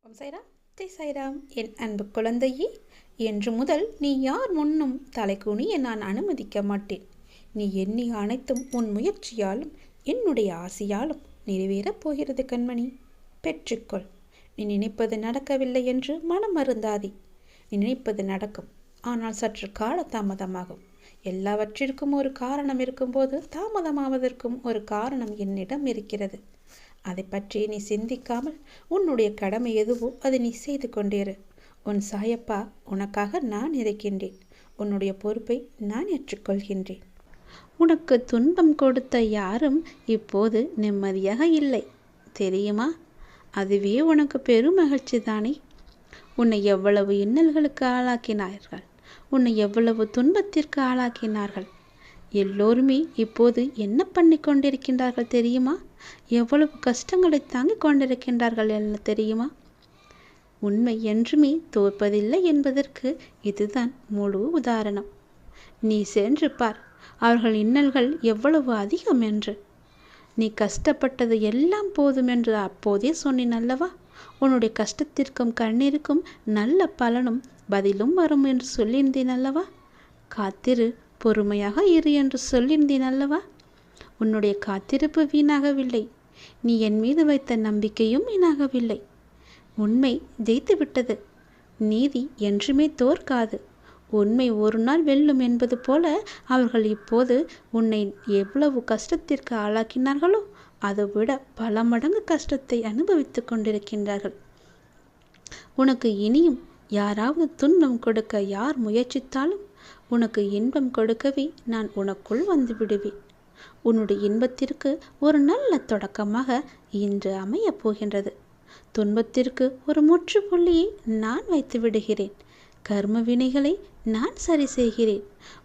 ஓம் சாய்ராம், ஜெய் சாய்ராம். என் அன்பு குழந்தையே, என்று முதல் நீ யார் முன்னும் தலைகுனிய நான் அனுமதிக்க மாட்டேன். நீ எண்ணிய அனைத்தும் உன் முயற்சியாலும் என்னுடைய ஆசையாலும் நிறைவேறப் போகிறது கண்மணி. பெற்றுக்கொள். நீ நினைப்பது நடக்கவில்லை என்று மனம் அருந்தாதே. நீ நினைப்பது நடக்கும், ஆனால் சற்று கால தாமதமாகும். எல்லாவற்றிற்கும் ஒரு காரணம் இருக்கும்போது தாமதமாவதற்கும் ஒரு காரணம் என்னிடம் இருக்கிறது. அதை பற்றி நீ சிந்திக்காமல் உன்னுடைய கடமை எதுவோ அதை நீ செய்து கொண்டேரு. உன் சாயப்பா உனக்காக நான் இருக்கின்றேன். உன்னுடைய பொறுப்பை நான் ஏற்றுக்கொள்கின்றேன். உனக்கு துன்பம் கொடுத்த யாரும் இப்போது நிம்மதியாக இல்லை தெரியுமா? அதுவே உனக்கு பெரும் மகிழ்ச்சி தானே. உன்னை எவ்வளவு இன்னல்களுக்கு ஆளாக்கினார்கள், உன்னை எவ்வளவு துன்பத்திற்கு ஆளாக்கினார்கள். எல்லோருமே இப்போது என்ன பண்ணி கொண்டிருக்கின்றார்கள் தெரியுமா? எவ்வளவு கஷ்டங்களை தாங்கிக் கொண்டிருக்கின்றார்கள் என்ன தெரியுமா? உண்மை என்றுமே தோற்பதில்லை என்பதற்கு இதுதான் முழு உதாரணம். நீ சென்று பார், அவர்கள் இன்னல்கள் எவ்வளவு அதிகம் என்று. நீ கஷ்டப்பட்டது எல்லாம் போதும் என்று அப்போதே சொன்னேன் அல்லவா? உன்னுடைய கஷ்டத்திற்கும் கண்ணீருக்கும் நல்ல பலனும் பதிலும் வரும் என்று சொல்லியிருந்தேன் அல்லவா? காத்திரு, பொறுமையாக இரு என்று சொல்லியிருந்தேன் அல்லவா? உன்னுடைய காத்திருப்பு வீணாகவில்லை. நீ என் மீது வைத்த நம்பிக்கையும் வீணாகவில்லை. உண்மை ஜெயித்து விட்டது. நீதி என்றுமே தோற்காது. உண்மை ஒரு நாள் வெல்லும் என்பது போல அவர்கள் இப்போது உன்னை எவ்வளவு கஷ்டத்திற்கு ஆளாக்கினார்களோ அதை விட பல மடங்கு கஷ்டத்தை அனுபவித்து கொண்டிருக்கின்றார்கள். உனக்கு இனியும் யாராவது துன்பம் கொடுக்க யார் முயற்சித்தாலும் உனக்கு இன்பம் கொடுக்கவே நான் உனக்குள் வந்து விடுவேன். உன்னுடைய இன்பத்திற்கு ஒரு நல்ல தொடக்கமாக இன்று அமையப் போகின்றது. துன்பத்திற்கு ஒரு முற்றுப்புள்ளியை நான் வைத்து விடுகிறேன். கர்ம வினைகளை நான் சரி செய்கிறேன்.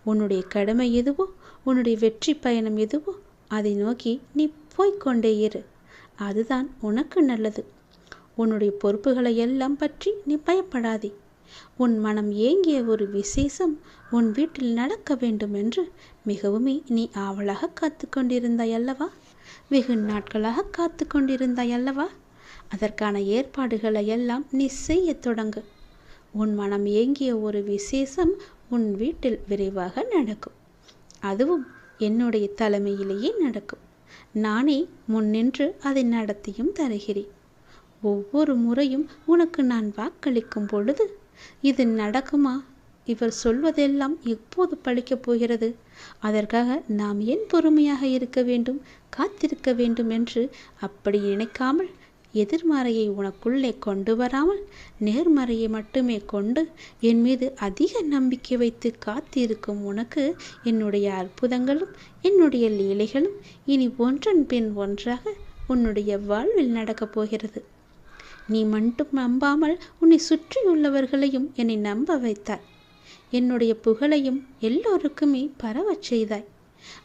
உன்னுடைய கடமை எதுவோ, உன்னுடைய வெற்றி பயணம் எதுவோ அதை நோக்கி நீ போய்கொண்டே இரு. அதுதான் உனக்கு நல்லது. உன்னுடைய பொறுப்புகளை எல்லாம் பற்றி நீ பயப்படாதே. உன் மனம் ஏங்கிய ஒரு விசேஷம் உன் வீட்டில் நடக்க வேண்டும் என்று மிகவுமே நீ ஆவலாக காத்து கொண்டிருந்தாய் அல்லவா? வெகு நாட்களாக காத்து கொண்டிருந்தாய் அல்லவா? அதற்கான ஏற்பாடுகளை எல்லாம் நீ செய்ய தொடங்கு. உன் மனம் ஏங்கிய ஒரு விசேஷம் உன் வீட்டில் விரைவாக நடக்கும். அதுவும் என்னுடைய தலைமையிலேயே நடக்கும். நானே முன்னின்று அதை நடத்தியும் தருகிறேன். ஒவ்வொரு முறையும் உனக்கு நான் வாக்களிக்கும் பொழுது இது நடக்குமா, இவர் சொல்வதெல்லாம் எப்போது பழிக்கப் போகிறது, அதற்காக நாம் ஏன் பொறுமையாக இருக்க வேண்டும், காத்திருக்க வேண்டும் என்று அப்படி நினைக்காமல் எதிர்மறையை உனக்குள்ளே கொண்டு வராமல் நேர்மறையை மட்டுமே கொண்டு என் மீது அதிக நம்பிக்கை வைத்து காத்திருக்கும் உனக்கு என்னுடைய அற்புதங்களும் என்னுடைய லீலைகளும் இனி ஒன்றன் பின் ஒன்றாக உன்னுடைய வாழ்வில் நடக்கப் போகிறது. நீ மட்டும் நம்பாமல் உன்னை சுற்றியுள்ளவர்களையும் என்னை நம்ப வைத்தாய். என்னுடைய புகழையும் எல்லோருக்குமே பரவச் செய்தாய்.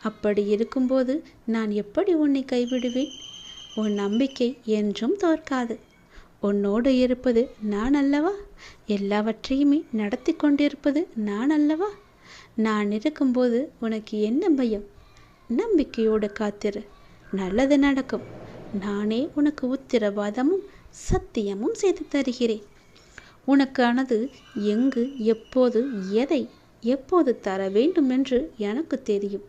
அப்படி இருக்கும்போது நான் எப்படி உன்னை கைவிடுவேன்? உன் நம்பிக்கை என்றும் தோற்காது. உன்னோடு இருப்பது நான் அல்லவா? எல்லாவற்றையுமே நடத்தி கொண்டிருப்பது நான் அல்லவா? நான் இருக்கும்போது உனக்கு என்ன பயம்? நம்பிக்கையோடு காத்திரு, நல்லது நடக்கும். நானே உனக்கு உத்திரவாதமும் சத்தியமும் செய்து தருகிறேன். உனக்கானது எங்கு, எப்போது, எதை எப்போது தர வேண்டும் என்று எனக்கு தெரியும்.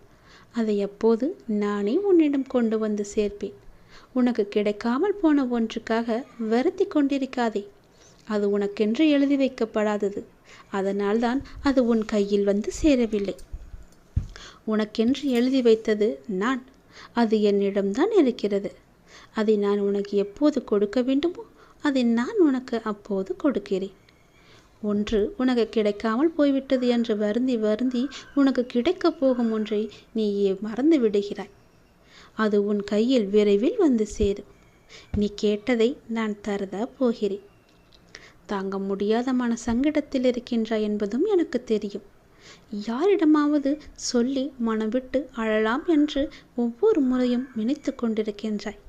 அதை எப்போது நானே உன்னிடம் கொண்டு வந்து சேர்ப்பேன். உனக்கு கிடைக்காமல் போன ஒன்றுக்காக வருத்தி கொண்டிருக்காதே. அது உனக்கென்று எழுதி வைக்கப்படாதது. அதனால்தான் அது உன் கையில் வந்து சேரவில்லை. உனக்கென்று எழுதி வைத்தது நான். அது என்னிடம்தான் இருக்கிறது. அதை நான் உனக்கு எப்போது கொடுக்க வேண்டுமோ அதை நான் உனக்கு அப்போது கொடுக்கிறேன். ஒன்று உனக்கு கிடைக்காமல் போய்விட்டது என்று வருந்தி வருந்தி உனக்கு கிடைக்கப் போகும் ஒன்றை நீயே மறந்து விடுகிறாய். அது உன் கையில் விரைவில் வந்து சேரும். நீ கேட்டதை நான் தரதா போகிறேன். தாங்க முடியாத மன சங்கடத்தில் இருக்கின்றாய் என்பதும் எனக்கு தெரியும். யாரிடமாவது சொல்லி மனம் விட்டு அழலாம் என்று ஒவ்வொரு முறையும் நினைத்து கொண்டிருக்கின்றாய்.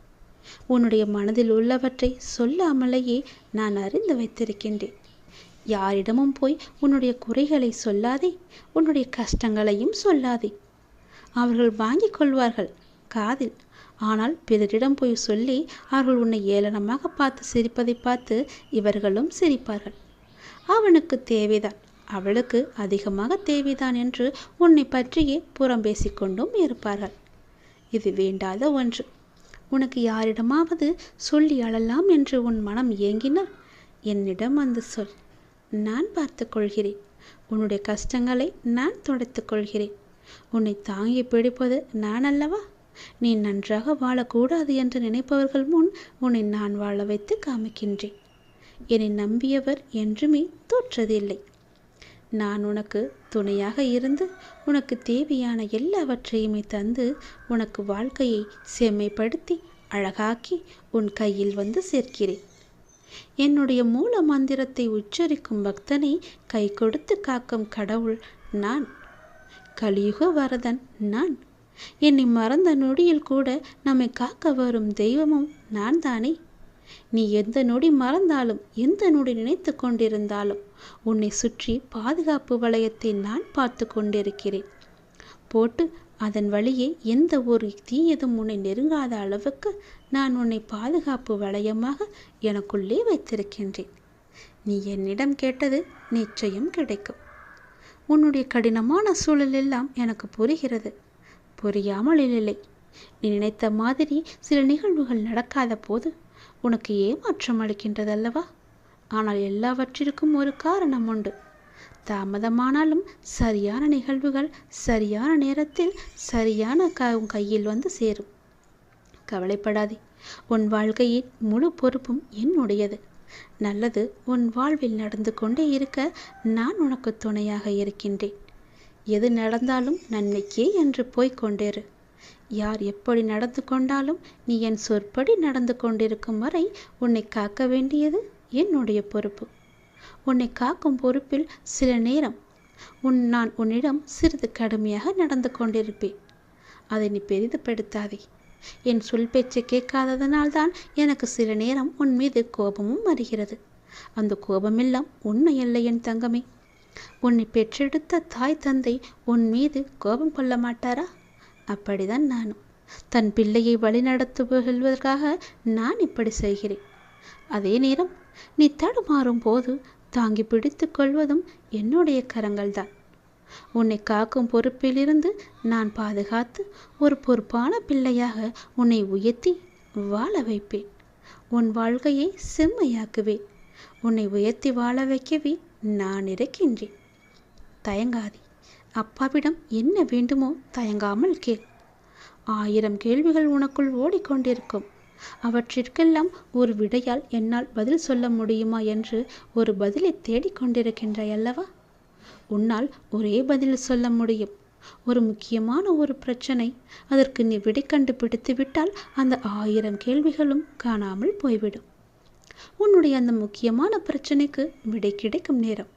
உன்னுடைய மனதில் உள்ளவற்றை சொல்லாமலேயே நான் அறிந்து வைத்திருக்கின்றேன். யாரிடமும் போய் உன்னுடைய குறைகளை சொல்லாதே, உன்னுடைய கஷ்டங்களையும் சொல்லாதே. அவர்கள் வாங்கிக் கொள்வார்கள் காதில். ஆனால் பிறரிடம் போய் சொல்லி அவர்கள் உன்னை ஏளனமாக பார்த்து சிரிப்பதை பார்த்து இவர்களும் சிரிப்பார்கள். அவனுக்கு தேவைதான், அவளுக்கு அதிகமாக தேவைதான் என்று உன்னை பற்றியே புறம் பேசிக்கொண்டும் இருப்பார்கள். இது வேண்டாத ஒன்று. உனக்கு யாரிடமாவது சொல்லி அழலாம் என்று உன் மனம் ஏங்கினால் என்னிடம் வந்து சொல். நான் பார்த்து கொள்கிறேன். உன்னுடைய கஷ்டங்களை நான் துடைத்துக் கொள்கிறேன். உன்னை தாங்கி பிடிப்பது நான் அல்லவா? நீ நன்றாக வாழக்கூடாது என்று நினைப்பவர்கள் முன் உன்னை நான் வாழ வைத்து காமிக்கின்றேன். என்னை நம்பியவர் என்றுமே தோற்றதில்லை. நான் உனக்கு துணையாக இருந்து உனக்கு தேவையான எல்லாவற்றையுமே தந்து உனக்கு வாழ்க்கையை செம்மைப்படுத்தி அழகாக்கி உன் கையில் வந்து சேர்க்கிறேன். என்னுடைய மூல மந்திரத்தை உச்சரிக்கும் பக்தனை கை கொடுத்து காக்கும் கடவுள் நான். கலியுக வரதன் நான். என்னை மறந்த நொடியில் கூட நம்மை காக்க வரும் தெய்வமும் நான் தானே. நீ எந்த நொடி மறந்தாலும் எந்த நொடி நினைத்து கொண்டிருந்தாலும் உன்னை சுற்றி பாதுகாப்பு வளையத்தை நான் பார்த்து கொண்டிருக்கிறேன். போட்டு அதன் வழியே எந்த ஒரு தீயதும் உன்னை நெருங்காத அளவுக்கு நான் உன்னை பாதுகாப்பு வளையமாக எனக்குள்ளே வைத்திருக்கின்றேன். நீ என்னிடம் கேட்டது நிச்சயம் கிடைக்கும். உன்னுடைய கடினமான சூழல் எல்லாம் எனக்கு புரிகிறது. புரியாமல் இல்லை. நீ நினைத்த மாதிரி சில நிகழ்வுகள் நடக்காத போது உனக்கு ஏமாற்றம் அளிக்கின்றதல்லவா? ஆனால் எல்லாவற்றிற்கும் ஒரு காரணம் உண்டு. தாமதமானாலும் சரியான நிகழ்வுகள் சரியான நேரத்தில் சரியான கையில் வந்து சேரும். கவலைப்படாதே. உன் வாழ்க்கையின் முழு பொறுப்பும் என்னுடையது. நல்லது உன் வாழ்வில் நடந்து கொண்டே இருக்க நான் உனக்கு துணையாக இருக்கின்றேன். எது நடந்தாலும் நன்மைக்கே என்று போய்கொண்டேரு. யார் எப்படி நடந்து கொண்டாலும் நீ என் சொற்படி நடந்து கொண்டிருக்கும் வரை உன்னை காக்க வேண்டியது என்னுடைய பொறுப்பு. உன்னை காக்கும் பொறுப்பில் சில நேரம் நான் உன்னிடம் சிறிது கடுமையாக நடந்து கொண்டிருப்பேன். அதை நீ பெரிதுபடுத்தாதே. என் சொல் பேச்சை கேட்காததனால்தான் எனக்கு சில நேரம் உன் மீது கோபமும் வருகிறது. அந்த கோபமெல்லாம் உண்மை அல்ல என் தங்கமே. உன்னை பெற்றெடுத்த தாய் தந்தை உன் மீது கோபம் கொள்ள மாட்டாரா? அப்படிதான் நானும். தன் பிள்ளையை வழிநடத்துவதற்காக நான் இப்படி செய்கிறேன். அதே நேரம் நீ தடுமாறும் போது தாங்கி பிடித்து கொள்வதும் என்னுடைய கரங்கள்தான். உன்னை காக்கும் பொறுப்பிலிருந்து நான் பாதுகாத்து ஒரு பொறுப்பான பிள்ளையாக உன்னை உயர்த்தி வாழ வைப்பேன். உன் வாழ்க்கையை செம்மையாக்குவேன். உன்னை உயர்த்தி வாழ வைக்கவே நான் இருக்கின்றேன். தயங்காதே. அப்பாவிடம் என்ன வேண்டுமோ தயங்காமல் கேள். 1000 கேள்விகள் உனக்குள் ஓடிக்கொண்டிருக்கும். அவற்றிற்கெல்லாம் ஒரு விடையால் என்னால் பதில் சொல்ல முடியுமா என்று ஒரு பதிலை தேடிக்கொண்டிருக்கின்றாய் அல்லவா? உன்னால் ஒரே பதில் சொல்ல முடியும். ஒரு முக்கியமான ஒரு பிரச்சனை, அதற்கு நீ விடை கண்டுபிடித்து விட்டால் அந்த 1000 கேள்விகளும் காணாமல் போய்விடும். உன்னுடைய அந்த முக்கியமான பிரச்சனைக்கு விடை கிடைக்கும் நேரம்,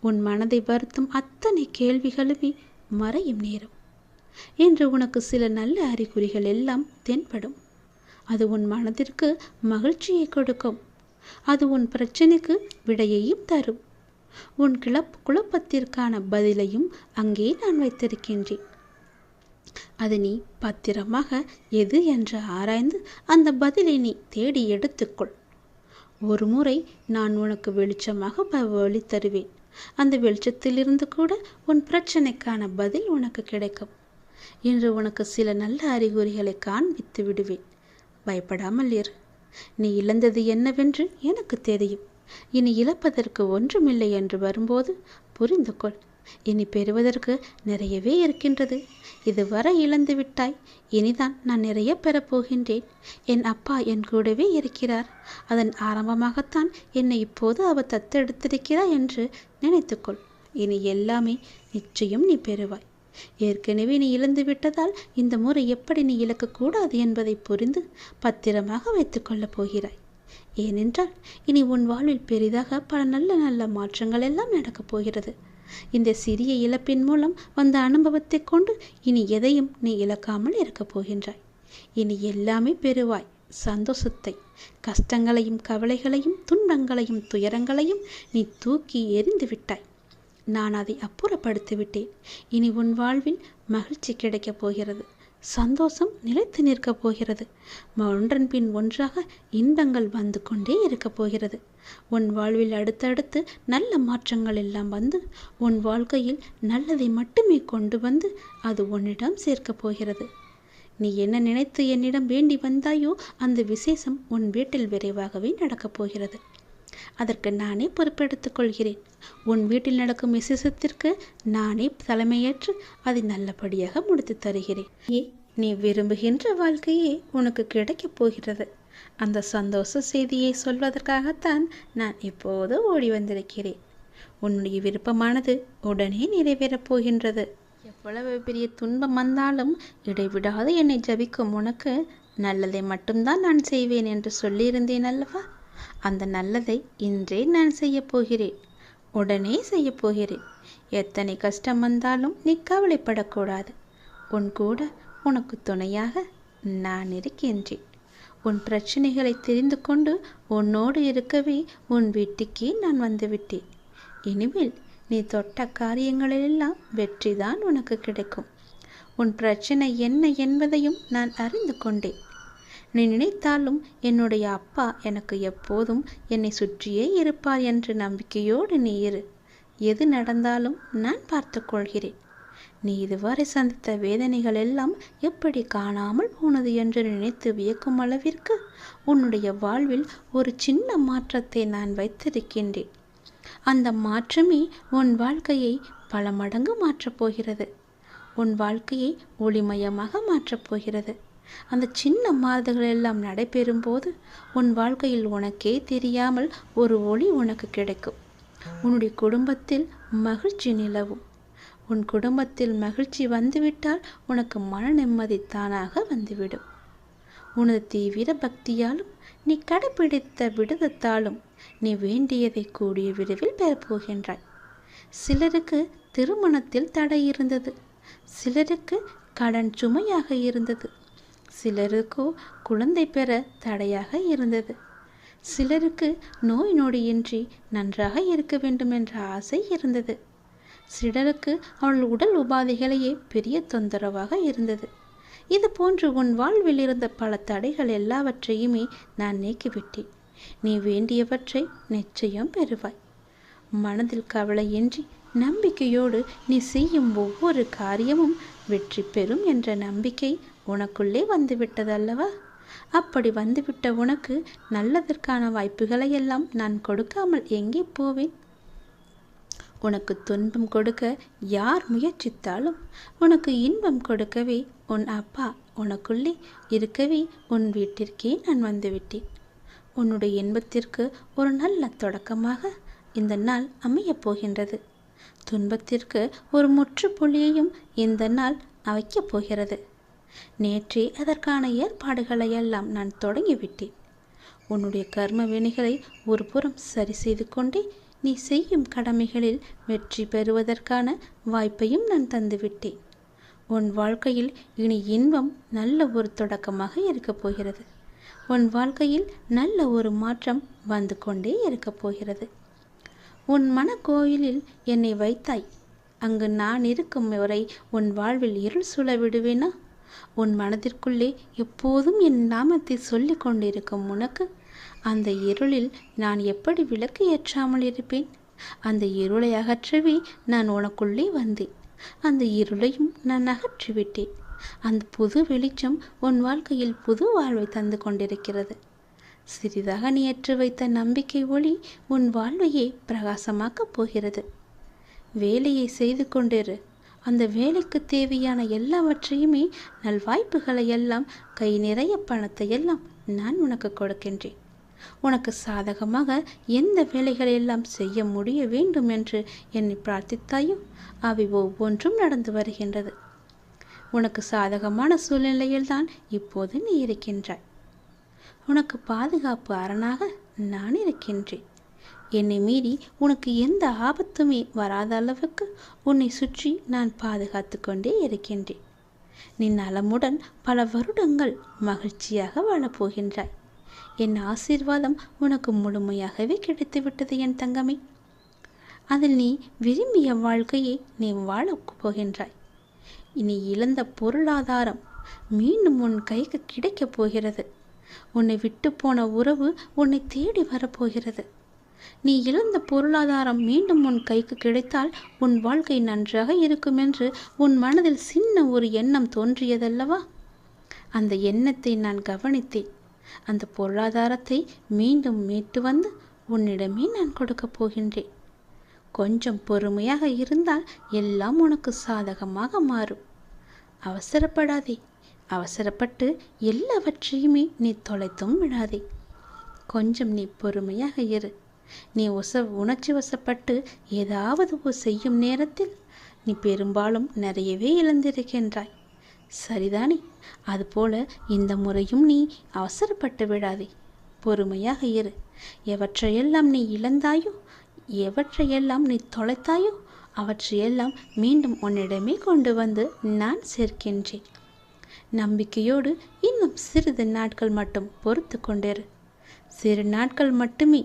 உன் மனதை வருத்தும் அத்தனை கேள்விகளுமே மறையும் நேரம் என்று உனக்கு சில நல்ல அறிகுறிகள் எல்லாம் தென்படும். அது உன் மனதிற்கு மகிழ்ச்சியை கொடுக்கும். அது உன் பிரச்சனைக்கு விடையையும் தரும். உன் குழப்பத்திற்கான பதிலையும் அங்கே நான் வைத்திருக்கின்றேன். அது நீ பத்திரமாக எது என்று ஆராய்ந்து அந்த பதிலை நீ தேடி எடுத்துக்கொள். ஒரு முறை நான் உனக்கு வெளிச்சமாக வழி தருவேன். அந்த வெளிச்சத்திலிருந்து கூட உன் பிரச்சனைக்கான பதில் உனக்கு கிடைக்கும். இன்று உனக்கு சில நல்ல அறிகுறிகளை காண்பித்து விடுவேன். பயப்படாமல் இரு. நீ இழந்தது என்னவென்று எனக்கு தெரியும். இனி இழப்பதற்கு ஒன்றுமில்லை என்று வரும்போது புரிந்து கொள். இனி பெறுவதற்கு நிறையவே இருக்கின்றது. இதுவரை இழந்து விட்டாய். இனிதான் நான் நிறைய பெறப்போகின்றேன். என் அப்பா என் கூடவே இருக்கிறார். அதன் ஆரம்பமாகத்தான் என்னை இப்போது அவர் தத்தெடுத்திருக்கிறார் என்று நினைத்துக்கொள். இனி எல்லாமே நிச்சயம் நீ பெறுவாய். ஏற்கனவே நீ இழந்து விட்டதால் இந்த முறை எப்படி நீ இழக்கக்கூடாது என்பதை புரிந்து பத்திரமாக வைத்துக்கொள்ளப் போகிறாய். ஏனென்றால் இனி உன் வாழ்வில் பெரிதாக பல நல்ல நல்ல மாற்றங்கள் எல்லாம் நடக்கப் போகிறது. இந்த சிறிய இழப்பின் மூலம் வந்த அனுபவத்தை கொண்டு இனி எதையும் நீ இழக்காமல் இருக்கப் போகின்றாய். இனி எல்லாமே பெறுவாய். சந்தோஷத்தை, கஷ்டங்களையும் கவலைகளையும் துன்பங்களையும் துயரங்களையும் நீ தூக்கி எறிந்து விட்டாய். நான் அதை அப்புறப்படுத்தி விட்டேன். இனி உன் வாழ்வில் மகிழ்ச்சி கிடைக்கப் போகிறது. சந்தோஷம் நிலைத்து நிற்கப் போகிறது. ஒன்றன் பின் ஒன்றாக இன்பங்கள் வந்து கொண்டே இருக்கப் போகிறது. உன் வாழ்வில் அடுத்தடுத்து நல்ல மாற்றங்கள் எல்லாம் வந்து உன் வாழ்க்கையில் நல்லதை மட்டுமே கொண்டு வந்து அது உன்னிடம் சேர்க்கப் போகிறது. நீ என்ன நினைத்து என்னிடம் வேண்டி வந்தாயோ அந்த விசேஷம் உன் வீட்டில் விரைவாகவே நடக்கப் போகிறது. அதற்கு நானே பொறுப்பெடுத்துக் கொள்கிறேன். உன் வீட்டில் நடக்கும் விசேஷத்திற்கு நானே தலைமையேற்று அதை நல்லபடியாக முடித்து தருகிறேன். நீ விரும்புகின்ற வாழ்க்கையே உனக்கு கிடைக்கப் போகிறது. அந்த சந்தோஷ செய்தியை சொல்வதற்காகத்தான் நான் இப்போது ஓடி வந்திருக்கிறேன். உன்னுடைய விருப்பமானது உடனே நிறைவேறப் போகின்றது. எவ்வளவு பெரிய துன்பம் வந்தாலும் இடைவிடாது என்னை ஜபிக்கும் உனக்கு நல்லதை மட்டும்தான் நான் செய்வேன் என்று சொல்லியிருந்தேன் அல்லவா? அந்த நல்லதை இன்றே நான் செய்யப் போகிறேன். உடனே செய்யப் போகிறேன். எத்தனை கஷ்டம் வந்தாலும் நீ கவலைப்படக்கூடாது. உன் கூட உனக்கு துணையாக நான் இருக்கின்றேன். உன் பிரச்சனைகளை தெரிந்து கொண்டு உன்னோடு இருக்கவே உன் வீட்டுக்கே நான் வந்துவிட்டேன். இனிமேல் நீ தொட்ட காரியங்களிலெல்லாம் வெற்றிதான் உனக்கு கிடைக்கும். உன் பிரச்சனை என்ன என்பதையும் நான் அறிந்து கொண்டேன். நீ நினைத்தாலும் என்னுடைய அப்பா எனக்கு எப்போதும் என்னை சுற்றியே இருப்பார் என்ற நம்பிக்கையோடு நீ இரு. எது நடந்தாலும் நான் பார்த்து கொள்கிறேன். நீ இதுவரை சந்தித்த வேதனைகள் எல்லாம் எப்படி காணாமல் போனது என்று நினைத்து வியக்கும் அளவிற்கு உன்னுடைய வாழ்வில் ஒரு சின்ன மாற்றத்தை நான் வைத்திருக்கின்றேன். அந்த மாற்றமே உன் வாழ்க்கையை பல மடங்கு மாற்றப் போகிறது. உன் வாழ்க்கையை ஒளிமயமாக மாற்றப் போகிறது. அந்த சின்ன மாறுதல்கள் எல்லாம் நடைபெறும் போது உன் வாழ்க்கையில் உனக்கே தெரியாமல் ஒரு ஒளி உனக்கு கிடைக்கும். உன்னுடைய குடும்பத்தில் மகிழ்ச்சி நிலவும். உன் குடும்பத்தில் மகிழ்ச்சி வந்துவிட்டால் உனக்கு மன நிம்மதி தானாக வந்துவிடும். உனது தீவிர பக்தியாலும் நீ கடைபிடித்த விடுதத்தாலும் நீ வேண்டியதை கூடிய விரைவில் பெறப்போகின்றாய். சிலருக்கு திருமணத்தில் தடை இருந்தது. சிலருக்கு கடன் சுமையாக இருந்தது. சிலருக்கோ குழந்தை பெற தடையாக இருந்தது. சிலருக்கு நோய் நொடியின்றி நன்றாக இருக்க வேண்டும் என்ற ஆசை இருந்தது. சிலருக்கு அவள் உடல் உபாதைகளையே பெரிய தொந்தரவாக இருந்தது. இது போன்று உன் வாழ்வில் இருந்த பல தடைகள் எல்லாவற்றையுமே நான் நீக்கிவிட்டேன். நீ வேண்டியவற்றை நிச்சயம் பெறுவாய். மனதில் கவலையின்றி நம்பிக்கையோடு நீ செய்யும் ஒவ்வொரு காரியமும் வெற்றி பெறும் என்ற நம்பிக்கை உனக்குள்ளே வந்துவிட்டதல்லவா? அப்படி வந்துவிட்ட உனக்கு நல்லதற்கான வாய்ப்புகளை எல்லாம் நான் கொடுக்காமல் எங்கே போவேன்? உனக்கு துன்பம் கொடுக்க யார் முயற்சித்தாலும் உனக்கு இன்பம் கொடுக்கவே உன் அப்பா உனக்குள்ளே இருக்கவே உன் வீட்டிற்கே நான் வந்துவிட்டேன். உன்னுடைய இன்பத்திற்கு ஒரு நல்ல தொடக்கமாக இந்த நாள் அமையப் போகின்றது. துன்பத்திற்கு ஒரு முற்றுப்புள்ளியையும் இந்த நாள் வைக்கப் போகிறது. நேற்றே அதற்கான ஏற்பாடுகளை எல்லாம் நான் தொடங்கிவிட்டேன். உன்னுடைய கர்ம வினைகளை ஒரு புறம் சரி செய்து கொண்டே நீ செய்யும் கடமைகளில் வெற்றி பெறுவதற்கான வாய்ப்பையும் நான் தந்துவிட்டேன். உன் வாழ்க்கையில் இனி இன்பம் நல்ல ஒரு தொடக்கமாக இருக்கப் போகிறது. உன் வாழ்க்கையில் நல்ல ஒரு மாற்றம் வந்து கொண்டே இருக்கப் போகிறது. உன் மனக்கோயிலில் என்னை வைத்தாய். அங்கு நான் இருக்கும் வரை உன் வாழ்வில் இருள் சூழ விடுவேனா? உன் மனதிற்குள்ளே எப்போதும் என் நாமத்தை சொல்லிக் கொண்டிருக்கும் உனக்கு அந்த இருளில் நான் எப்படி விளக்கு ஏற்றாமல் இருப்பேன்? அந்த இருளை அகற்றவே நான் உனக்குள்ளே வந்தேன். அந்த இருளையும் நான் அகற்றிவிட்டேன். அந்த புது வெளிச்சம் உன் வாழ்க்கையில் புது வாழ்வை தந்து கொண்டிருக்கிறது. சிறிதாக நீ ஏற்றி வைத்த நம்பிக்கை ஒளி உன் வாழ்வையே பிரகாசமாக்கப் போகிறது. வேலையை செய்து கொண்டிரு. அந்த வேலைக்கு தேவையான எல்லாவற்றையுமே நல்வாய்ப்புகளை எல்லாம் கை நிறைய பணத்தை எல்லாம் நான் உனக்கு கொடுக்கின்றேன். உனக்கு சாதகமாக எந்த வேலைகளை எல்லாம் செய்ய முடிய வேண்டும் என்று என்னை பிரார்த்தித்தாயோ அவை ஒவ்வொன்றும் நடந்து வருகின்றது. உனக்கு சாதகமான சூழ்நிலையில்தான் இப்போது நீ இருக்கின்றாய். உனக்கு பாதுகாப்பு அரணாக நான் இருக்கின்றேன். என்னை மீறி உனக்கு எந்த ஆபத்துமே வராத அளவுக்கு உன்னை சுற்றி நான் பாதுகாத்து கொண்டே இருக்கின்றேன். நீ நலமுடன் பல வருடங்கள் மகிழ்ச்சியாக வாழப்போகின்றாய். என் ஆசீர்வாதம் உனக்கு முழுமையாகவே கிடைத்துவிட்டது என் தங்கமே. அதில் நீ விரும்பிய வாழ்க்கையை நீ வாழப் போகின்றாய். நீ இழந்த பொருளாதாரம் மீண்டும் உன் கைக்கு கிடைக்கப் போகிறது. உன்னை விட்டு போன உறவு உன்னை தேடி வரப்போகிறது. நீ இழந்த பொருளாதாரம் மீண்டும் உன் கைக்கு கிடைத்தால் உன் வாழ்க்கை நன்றாக இருக்கும் என்று உன் மனதில் சின்ன ஒரு எண்ணம் தோன்றியதல்லவா? அந்த எண்ணத்தை நான் கவனித்தேன். அந்த பொருளாதாரத்தை மீண்டும் மீட்டு வந்து உன்னிடமே நான் கொடுக்கப் போகின்றேன். கொஞ்சம் பொறுமையாக இருந்தால் எல்லாம் உனக்கு சாதகமாக மாறும். அவசரப்படாதே. அவசரப்பட்டு எல்லாவற்றையுமே நீ தொலைத்தும் விடாதே. கொஞ்சம் நீ பொறுமையாக இரு. நீ உணர்ச்சி வசப்பட்டு ஏதாவது செய்யும் நேரத்தில் நீ பெரும்பாலும் நிறையவே இழந்திருக்கின்றாய். சரிதானே? அதுபோல இந்த முறையும் நீ அவசரப்பட்டு விடாதே. பொறுமையாக இரு. எவற்றையெல்லாம் நீ இழந்தாயோ, எவற்றையெல்லாம் நீ தொலைத்தாயோ, அவற்றையெல்லாம் மீண்டும் உன்னிடமே கொண்டு வந்து நான் சேர்க்கின்றேன். நம்பிக்கையோடு இன்னும் சிறிது நாட்கள் மட்டும் பொறுத்து கொண்டிரு. சிறு நாட்கள் மட்டுமே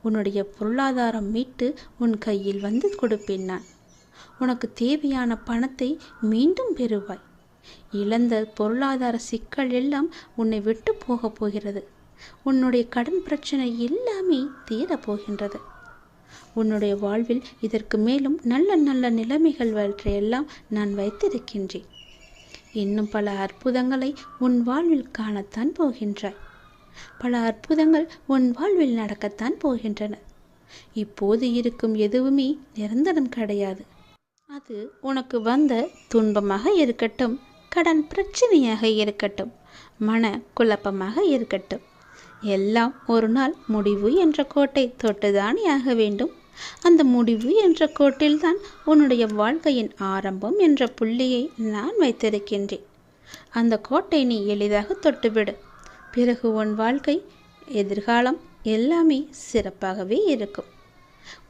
உன்னுடைய பொருளாதாரம் மீட்டு உன் கையில் வந்து கொடுப்பேன் நான். உனக்கு தேவையான பணத்தை மீண்டும் பெறுவாய். இழந்த பொருளாதார சிக்கல் எல்லாம் உன்னை விட்டு போக போகிறது. உன்னுடைய கடன் பிரச்சனை எல்லாமே தீரப்போகின்றது. உன்னுடைய வாழ்வில் இதற்கு மேலும் நல்ல நல்ல நிலைமைகள் வற்றையெல்லாம் நான் வைத்திருக்கின்றேன். இன்னும் பல அற்புதங்களை உன் வாழ்வில் காணத்தான் போகின்றாய். பல அற்புதங்கள் உன் வாழ்வில் நடக்கத்தான் போகின்றன. இப்போது இருக்கும் எதுவுமே நிரந்தரம் கிடையாது. அது உனக்கு வந்த துன்பமாக இருக்கட்டும், கடன் பிரச்சனையாக இருக்கட்டும், மன குழப்பமாக இருக்கட்டும், எல்லாம் ஒரு நாள் முடிவு என்ற கோட்டை தொட்டுதானே ஆக வேண்டும். அந்த முடிவு என்ற கோட்டில்தான் உன்னுடைய வாழ்க்கையின் ஆரம்பம் என்ற புள்ளியை நான் வைத்திருக்கின்றேன். அந்த கோட்டை நீ எளிதாக தொட்டுவிடு. பிறகு உன் வாழ்க்கை, எதிர்காலம் எல்லாமே சிறப்பாகவே இருக்கும்.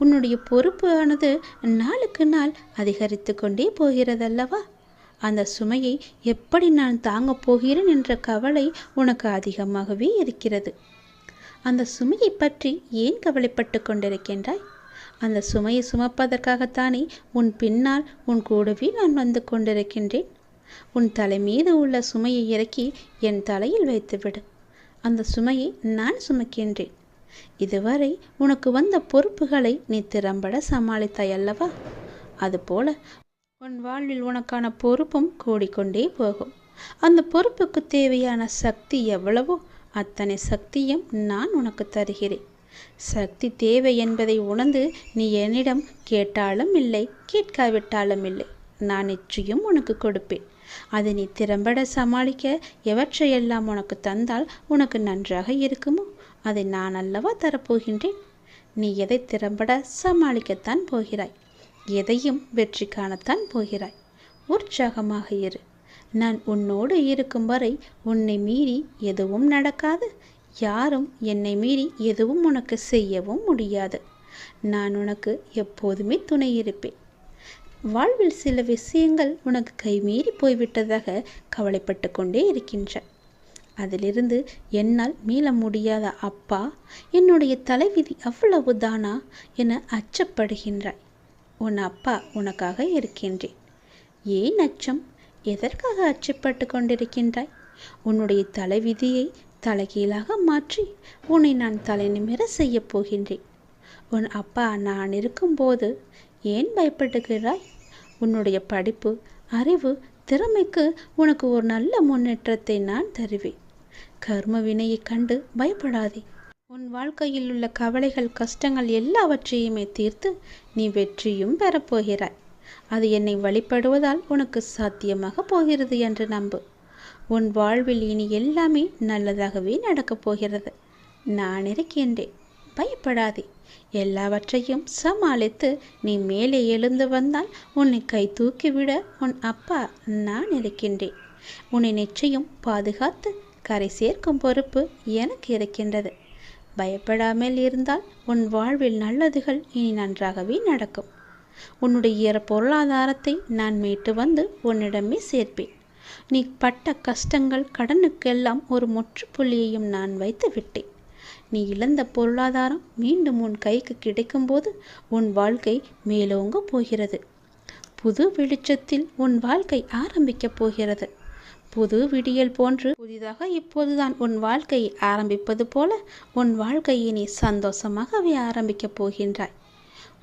உன்னுடைய பொறுப்பானது நாளுக்கு நாள் அதிகரித்து கொண்டே போகிறதல்லவா? அந்த சுமையை எப்படி நான் தாங்கப் போகிறேன் என்ற கவலை உனக்கு அதிகமாகவே இருக்கிறது. அந்த சுமையை பற்றி ஏன் கவலைப்பட்டு கொண்டிருக்கின்றாய்? அந்த சுமையை சுமப்பதற்காகத்தானே உன் பின்னால் உன் கூடவே நான் வந்து கொண்டிருக்கின்றேன். உன் தலை மீது உள்ள சுமையை இறக்கி என் தலையில் வைத்துவிடு. அந்த சுமையை நான் சுமக்கின்றேன். இதுவரை உனக்கு வந்த பொறுப்புகளை நீ திறம்பட சமாளித்தாய் அல்லவா? அதுபோல உன் வாழ்வில் உனக்கான பொறுப்பும் கூடிக்கொண்டே போகும். அந்த பொறுப்புக்கு தேவையான சக்தி எவ்வளவோ அத்தனை சக்தியும் நான் உனக்கு தருகிறேன். சக்தி தேவை என்பதை உணர்ந்து நீ என்னிடம் கேட்டாலும் இல்லை, கேட்காவிட்டாலும் இல்லை, நான் நிச்சயம் உனக்கு கொடுப்பேன். அதை நீ திறம்பட சமாளிக்க எவற்றையெல்லாம் உனக்கு தந்தால் உனக்கு நன்றாக இருக்குமோ அதை நான் அல்லவா தரப்போகின்றேன். நீ எதை திறம்பட சமாளிக்கத்தான் போகிறாய், எதையும் வெற்றி காணத்தான் போகிறாய். உற்சாகமாக இரு. நான் உன்னோடு இருக்கும் வரை உன்னை மீறி எதுவும் நடக்காது. யாரும் என்னை மீறி எதுவும் உனக்கு செய்யவும் முடியாது. நான் உனக்கு எப்போதுமே துணை இருப்பேன். வாழ்வில் சில விஷயங்கள் உனக்கு கைமீறி போய்விட்டதாக கவலைப்பட்டு கொண்டே இருக்கின்றாய். அதிலிருந்து என்னால் மீள முடியாத அப்பா, என்னுடைய தலைவிதி அவ்வளவுதானா என அச்சப்படுகின்றாய். உன் அப்பா உனக்காக இருக்கின்றேன். ஏன் அச்சம்? எதற்காக அச்சப்பட்டு கொண்டிருக்கின்றாய்? உன்னுடைய தலைவிதியை தலைகீழாக மாற்றி உன்னை நான் தலை நிமிர செய்ய போகின்றேன். உன் அப்பா நான் இருக்கும்போது ஏன் பயப்படுகிறாய்? உன்னுடைய படிப்பு, அறிவு, திறமைக்கு உனக்கு ஒரு நல்ல முன்னேற்றத்தை நான் தருவேன். கர்ம வினையை கண்டு பயப்படாதே. உன் வாழ்க்கையில் உள்ள கவலைகள், கஷ்டங்கள் எல்லாவற்றையுமே தீர்த்து நீ வெற்றியும் பெறப்போகிறாய். அது என்னை வழிபடுவதால் உனக்கு சாத்தியமாக போகிறது என்று நம்பு. உன் வாழ்வில் இனி எல்லாமே நல்லதாகவே நடக்கப் போகிறது. நான் இருக்கின்றேன். பயப்படாதே. எல்லாவற்றையும் சமாளித்து நீ மேலே எழுந்து வந்தால் உன்னை கை தூக்கிவிட உன் அப்பா நான் இருக்கின்றேன். உன்னை நிச்சயம் பாதுகாத்து கரை சேர்க்கும் பொறுப்பு எனக்கு இருக்கின்றது. பயப்படாமல் இருந்தால் உன் வாழ்வில் நல்லதுகள் இனி நன்றாகவே நடக்கும். உன்னுடைய பொருளாதாரத்தை நான் மீட்டு வந்து உன்னிடமே சேர்ப்பேன். நீ பட்ட கஷ்டங்கள், கடனுக்கெல்லாம் ஒரு முற்றுப்புள்ளியையும் நான் வைத்து விட்டேன். நீ இழந்த பொருளாதாரம் மீண்டும் உன் கைக்கு கிடைக்கும்போது உன் வாழ்க்கை மேலோங்க போகிறது. புது வெளிச்சத்தில் உன் வாழ்க்கை ஆரம்பிக்கப் போகிறது. புது விடியல் போன்று புதிதாக இப்போதுதான் உன் வாழ்க்கையை ஆரம்பிப்பது போல உன் வாழ்க்கையை நீ சந்தோஷமாகவே ஆரம்பிக்கப் போகின்றாய்.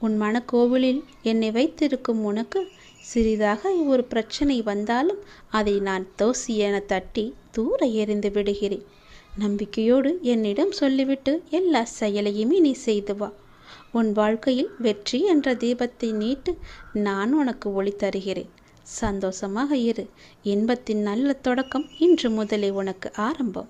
உன் மனக்கோவிலில் என்னை வைத்திருக்கும் உனக்கு சிறிதாக ஒரு பிரச்சனை வந்தாலும் அதை நான் தோசி என தட்டி தூர எறிந்து விடுகிறேன். நம்பிக்கையோடு என்னிடம் சொல்லிவிட்டு எல்லா செயலையுமே நீ செய்து வா. உன் வாழ்க்கையில் வெற்றி என்ற தீபத்தை நீட்டு நான் உனக்கு ஒளி தருகிறேன். சந்தோஷமாக இரு. இன்பத்தின் நல்ல தொடக்கம் இன்று முதலே உனக்கு ஆரம்பம்.